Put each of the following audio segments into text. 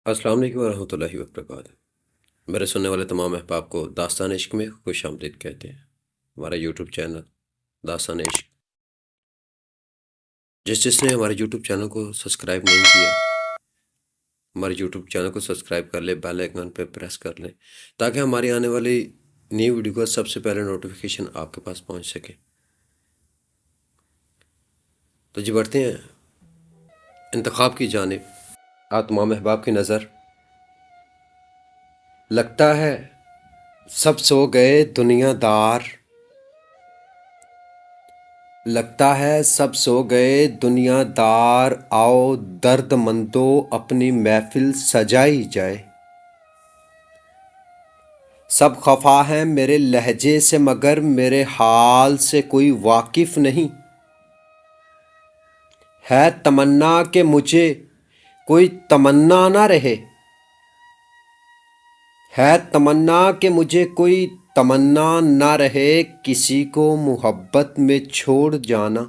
السلام علیکم ورحمۃ اللہ وبرکاتہ۔ میرے سننے والے تمام احباب کو داستان عشق میں خوش آمدید کہتے ہیں۔ ہمارا یوٹیوب چینل داستان عشق، جس نے ہمارے یوٹیوب چینل کو سبسکرائب نہیں کیا، ہمارے یوٹیوب چینل کو سبسکرائب کر لے، بیل آئیکن پہ پریس کر لیں تاکہ ہماری آنے والی نئی ویڈیو کا سب سے پہلے نوٹیفیکیشن آپ کے پاس پہنچ سکے۔ تو جی بڑھتے ہیں انتخاب کی جانب۔ آپ تمام احباب کی نظر لگتا ہے سب سو گئے دنیا دار، لگتا ہے سب سو گئے دنیا دار، آؤ درد مندو اپنی محفل سجائی جائے۔ سب خفا ہیں میرے لہجے سے مگر میرے حال سے کوئی واقف نہیں۔ ہے تمنا کہ مجھے کوئی تمنا نہ رہے، ہے تمنا کہ مجھے کوئی تمنا نہ رہے، کسی کو محبت میں چھوڑ جانا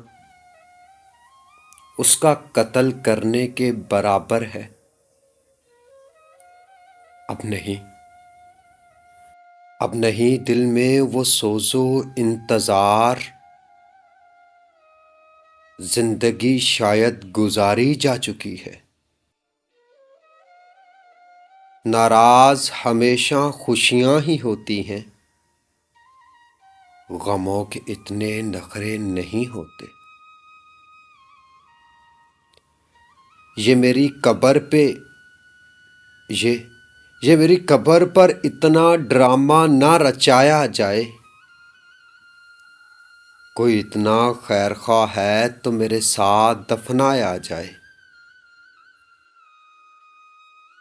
اس کا قتل کرنے کے برابر ہے۔ اب نہیں دل میں وہ سوز و انتظار، زندگی شاید گزاری جا چکی ہے۔ ناراض ہمیشہ خوشیاں ہی ہوتی ہیں، غموں کے اتنے نخرے نہیں ہوتے۔ یہ میری قبر پہ یہ میری قبر پر اتنا ڈرامہ نہ رچایا جائے، کوئی اتنا خیر خواہ ہے تو میرے ساتھ دفنایا جائے۔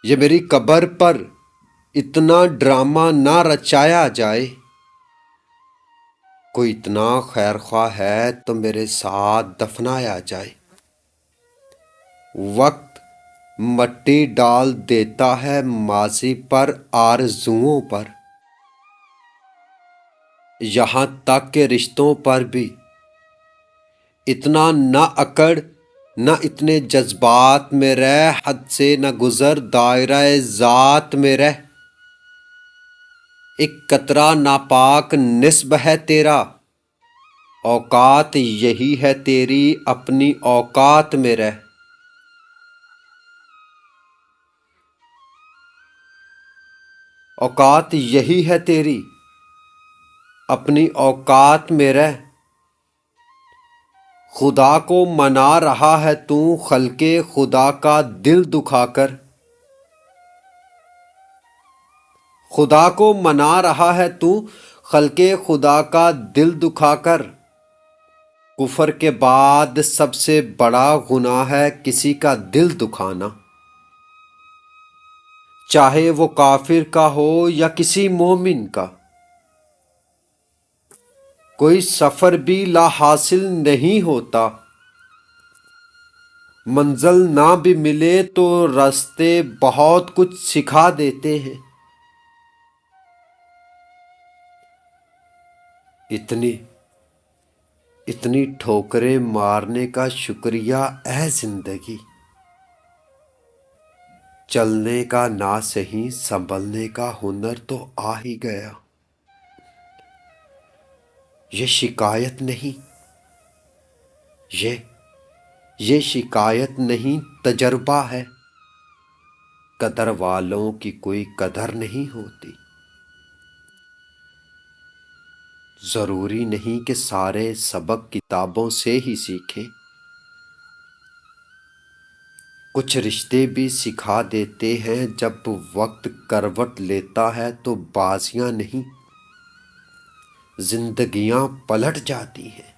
یہ میری قبر پر اتنا ڈرامہ نہ رچایا جائے، کوئی اتنا خیر خواہ ہے تو میرے ساتھ دفنایا جائے۔ وقت مٹی ڈال دیتا ہے ماضی پر، آرزوؤں پر، یہاں تک کہ رشتوں پر بھی۔ اتنا نہ اکڑ، نہ اتنے جذبات میں رہ، حد سے نہ گزر دائرہ ذات میں رہ۔ ایک قطرہ ناپاک نسب ہے تیرا، اوقات یہی ہے تیری، اپنی اوقات میں رہ۔ اوقات یہی ہے تیری، اپنی اوقات میں رہ۔ خدا کو منا رہا ہے تو خلق خدا کا دل دکھا کر، خدا کو منا رہا ہے تو خلق خدا کا دل دکھا کر۔ کفر کے بعد سب سے بڑا گناہ ہے کسی کا دل دکھانا، چاہے وہ کافر کا ہو یا کسی مومن کا۔ کوئی سفر بھی لا حاصل نہیں ہوتا، منزل نہ بھی ملے تو راستے بہت کچھ سکھا دیتے ہیں۔ اتنی ٹھوکریں مارنے کا شکریہ اے زندگی، چلنے کا نہ صحیح سنبھلنے کا ہنر تو آ ہی گیا۔ یہ شکایت نہیں، یہ شکایت نہیں تجربہ ہے، قدر والوں کی کوئی قدر نہیں ہوتی۔ ضروری نہیں کہ سارے سبق کتابوں سے ہی سیکھیں، کچھ رشتے بھی سکھا دیتے ہیں، جب وقت کروٹ لیتا ہے تو بازیاں نہیں زندگیاں پلٹ جاتی ہیں۔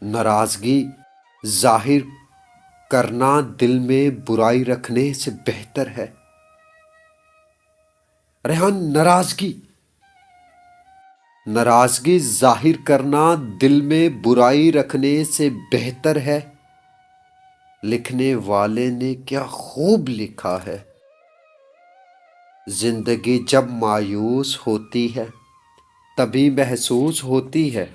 ناراضگی ظاہر کرنا دل میں برائی رکھنے سے بہتر ہے۔ ریحان، ناراضگی ظاہر کرنا دل میں برائی رکھنے سے بہتر ہے۔ لکھنے والے نے کیا خوب لکھا ہے، زندگی جب مایوس ہوتی ہے تبھی محسوس ہوتی ہے۔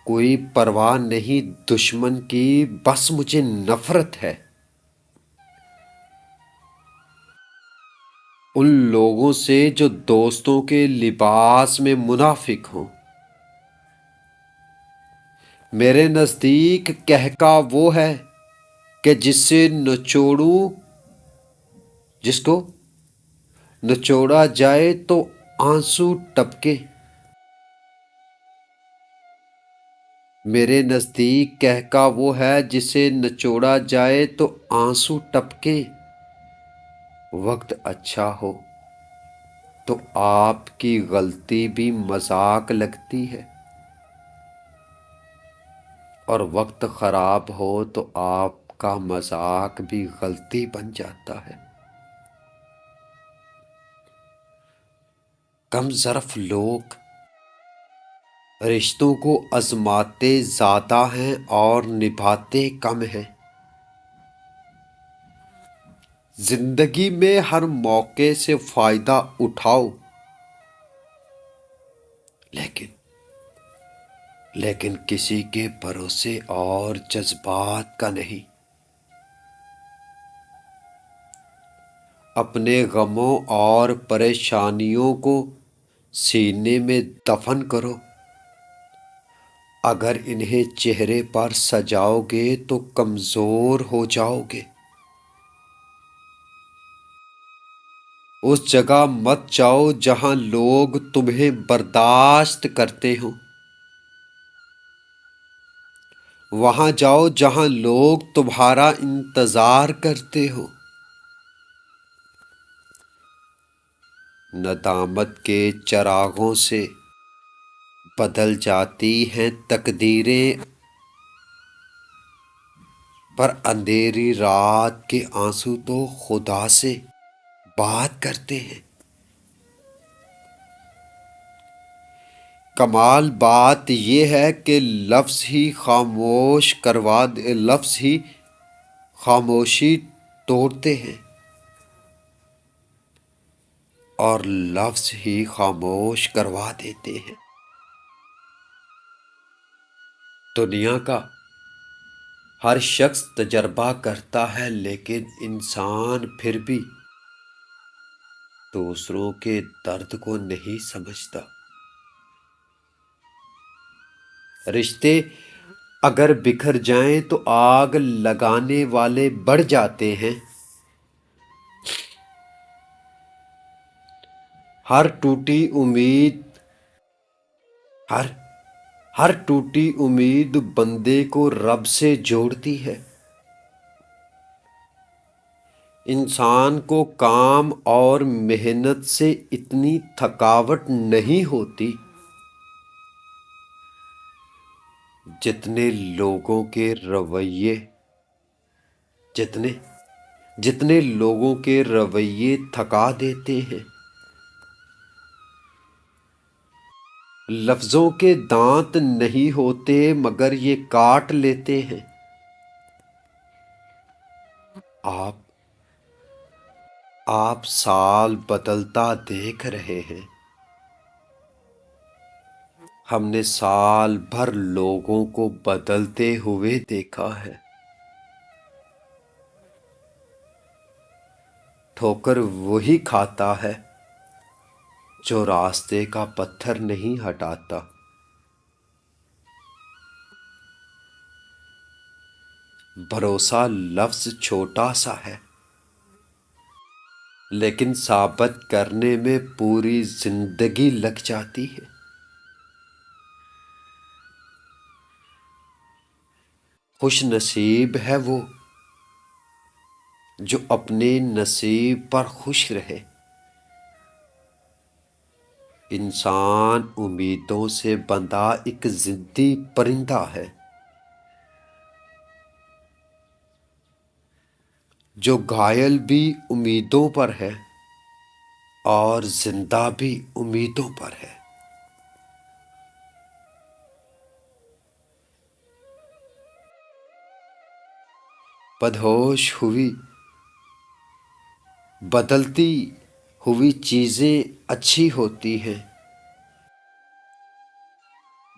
کوئی پرواہ نہیں دشمن کی، بس مجھے نفرت ہے ان لوگوں سے جو دوستوں کے لباس میں منافق ہوں۔ میرے نزدیک کہکا وہ ہے کہ جس سے نچوڑوں، جس کو نچوڑا جائے تو آنسو ٹپکے۔ میرے نزدیک کہکا وہ ہے جسے نچوڑا جائے تو آنسو ٹپکے۔ وقت اچھا ہو تو آپ کی غلطی بھی مذاق لگتی ہے، اور وقت خراب ہو تو آپ کا مذاق بھی غلطی بن جاتا ہے۔ کم ظرف لوگ رشتوں کو آزماتے زیادہ ہیں اور نبھاتے کم ہیں۔ زندگی میں ہر موقع سے فائدہ اٹھاؤ، لیکن کسی کے بھروسے اور جذبات کا نہیں۔ اپنے غموں اور پریشانیوں کو سینے میں دفن کرو، اگر انہیں چہرے پر سجاؤ گے تو کمزور ہو جاؤ گے۔ اس جگہ مت جاؤ جہاں لوگ تمہیں برداشت کرتے ہوں، وہاں جاؤ جہاں لوگ تمہارا انتظار کرتے ہو۔ ندامت کے چراغوں سے بدل جاتی ہیں تقدیریں، پر اندھیری رات کے آنسو تو خدا سے بات کرتے ہیں۔ کمال بات یہ ہے کہ لفظ ہی خاموشی توڑتے ہیں، اور لفظ ہی خاموش کروا دیتے ہیں۔ دنیا کا ہر شخص تجربہ کرتا ہے، لیکن انسان پھر بھی دوسروں کے درد کو نہیں سمجھتا۔ رشتے اگر بکھر جائیں تو آگ لگانے والے بڑھ جاتے ہیں۔ ہر ٹوٹی امید بندے کو رب سے جوڑتی ہے۔ انسان کو کام اور محنت سے اتنی تھکاوٹ نہیں ہوتی جتنے لوگوں کے رویے تھکا دیتے ہیں۔ لفظوں کے دانت نہیں ہوتے مگر یہ کاٹ لیتے ہیں۔ آپ سال بدلتا دیکھ رہے ہیں، ہم نے سال بھر لوگوں کو بدلتے ہوئے دیکھا ہے۔ ٹھوکر وہی کھاتا ہے جو راستے کا پتھر نہیں ہٹاتا۔ بھروسہ لفظ چھوٹا سا ہے، لیکن ثابت کرنے میں پوری زندگی لگ جاتی ہے۔ خوش نصیب ہے وہ جو اپنے نصیب پر خوش رہے۔ انسان امیدوں سے بندھا ایک ضدی پرندہ ہے، جو گھائل بھی امیدوں پر ہے اور زندہ بھی امیدوں پر ہے۔ بدہوش ہوئی بدلتی ہوئی چیزیں اچھی ہوتی ہیں،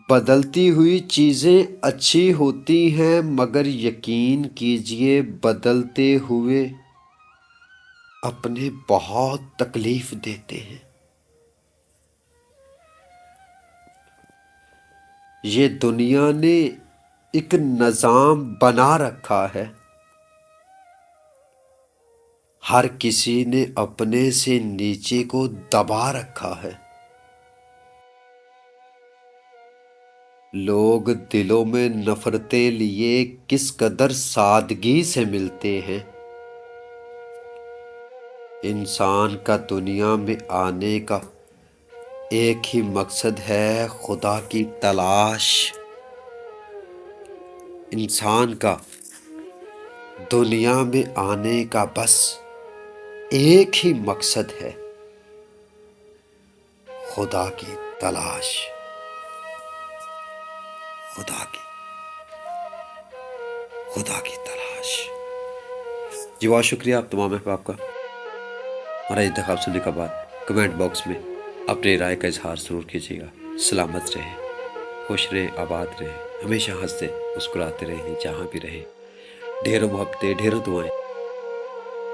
بدلتی ہوئی چیزیں اچھی ہوتی ہیں مگر یقین کیجئے بدلتے ہوئے اپنے بہت تکلیف دیتے ہیں۔ یہ دنیا نے ایک نظام بنا رکھا ہے، ہر کسی نے اپنے سے نیچے کو دبا رکھا ہے۔ لوگ دلوں میں نفرتیں لیے کس قدر سادگی سے ملتے ہیں۔ انسان کا دنیا میں آنے کا ایک ہی مقصد ہے، خدا کی تلاش۔ انسان کا دنیا میں آنے کا بس ایک ہی مقصد ہے، خدا کی تلاش، خدا کی تلاش۔ جی بہت شکریہ آپ تمام احباب کا۔ ہمارا انتخاب سننے کے بعد کمنٹ باکس میں اپنے رائے کا اظہار ضرور کیجیے گا۔ سلامت رہیں، خوش رہیں، آباد رہیں، ہمیشہ ہنستے مسکراتے رہیں جہاں بھی رہیں۔ ڈھیروں محبتیں، ڈھیروں دعائیں۔